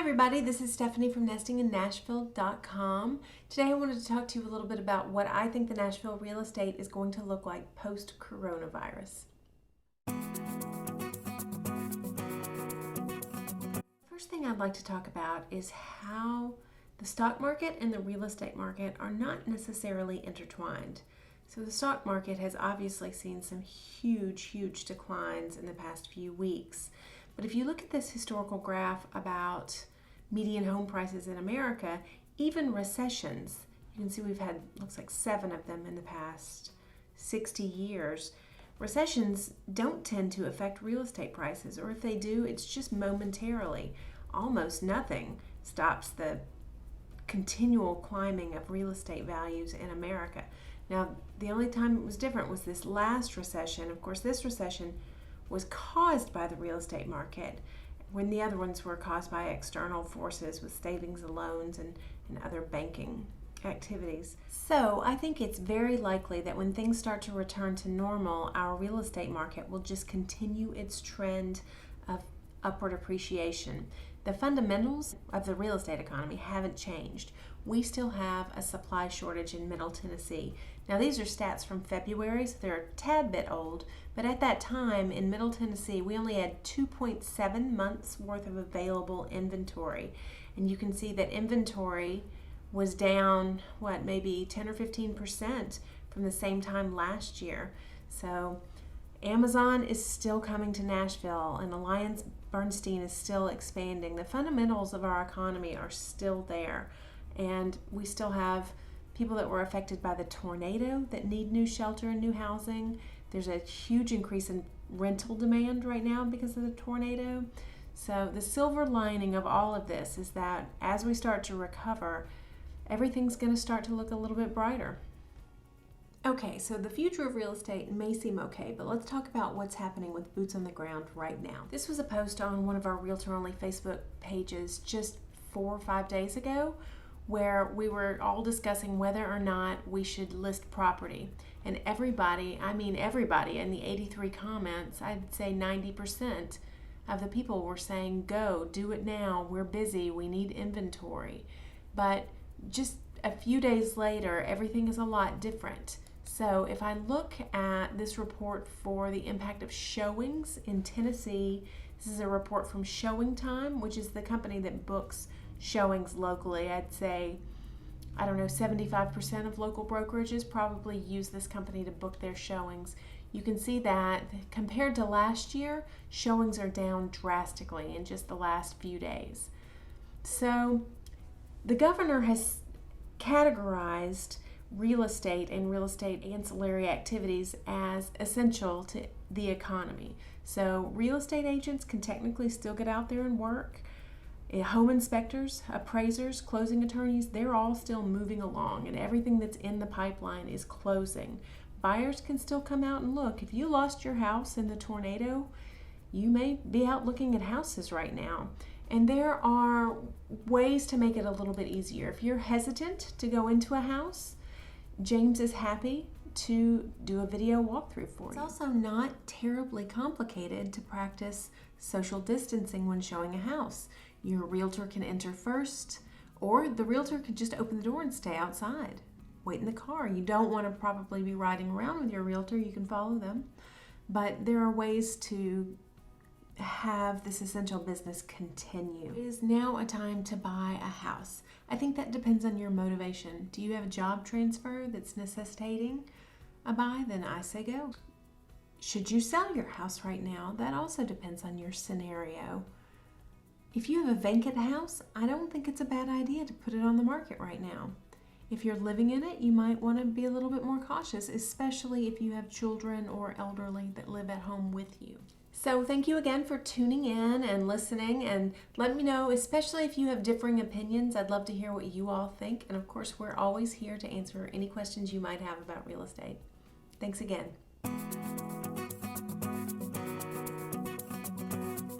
everybody, this is Stephanie from nestinginnashville.com. Today I wanted to talk to you a little bit about what I think the Nashville real estate is going to look like post-coronavirus. First thing I'd like to talk about is how the stock market and the real estate market are not necessarily intertwined. So the stock market has obviously seen some huge declines in the past few weeks. But if you look at this historical graph about median home prices in America, even recessions, you can see we've had, looks like 7 of them in the past 60 years. Recessions don't tend to affect real estate prices, or if they do, it's just momentarily. Almost nothing stops the continual climbing of real estate values in America. Now, the only time it was different was this last recession. Of course, this recession was caused by the real estate market, when the other ones were caused by external forces with savings and loans and other banking activities. So I think it's very likely that when things start to return to normal, our real estate market will just continue its trend of upward appreciation. The fundamentals of the real estate economy haven't changed. We still have a supply shortage in Middle Tennessee. Now these are stats from February, so they're a tad bit old, but at that time in Middle Tennessee we only had 2.7 months worth of available inventory. And you can see that inventory was down, maybe 10 or 15% from the same time last year. So Amazon is still coming to Nashville, and Alliance Bernstein is still expanding. The fundamentals of our economy are still there, and we still have people that were affected by the tornado that need new shelter and new housing. There's a huge increase in rental demand right now because of the tornado. So the silver lining of all of this is that as we start to recover, everything's going to start to look a little bit brighter. Okay, so the future of real estate may seem okay, but let's talk about what's happening with boots on the ground right now. This was a post on one of our Realtor-only Facebook pages just 4 or 5 days ago, where we were all discussing whether or not we should list property. And everybody in the 83 comments, I'd say 90% of the people were saying, go, do it now, we're busy, we need inventory. But just a few days later, everything is a lot different. So if I look at this report for the impact of showings in Tennessee, this is a report from Showing Time, which is the company that books showings locally. I'd say, 75% of local brokerages probably use this company to book their showings. You can see that compared to last year, showings are down drastically in just the last few days. So the governor has categorized real estate and real estate ancillary activities as essential to the economy. So real estate agents can technically still get out there and work. Home inspectors, appraisers, closing attorneys, they're all still moving along, and everything that's in the pipeline is closing. Buyers can still come out and look. If you lost your house in the tornado, you may be out looking at houses right now. And there are ways to make it a little bit easier. If you're hesitant to go into a house, James is happy to do a video walkthrough for you. It's also not terribly complicated to practice social distancing when showing a house. Your realtor can enter first, or the realtor could just open the door and stay outside. Wait in the car. You don't want to probably be riding around with your realtor. You can follow them. But there are ways to have this essential business continue. It is now a time to buy a house. I think that depends on your motivation. Do you have a job transfer that's necessitating a buy? Then I say go. Should you sell your house right now? That also depends on your scenario. If you have a vacant house, I don't think it's a bad idea to put it on the market right now. If you're living in it, you might want to be a little bit more cautious, especially if you have children or elderly that live at home with you. So thank you again for tuning in and listening, and let me know, especially if you have differing opinions. I'd love to hear what you all think. And of course, we're always here to answer any questions you might have about real estate. Thanks again.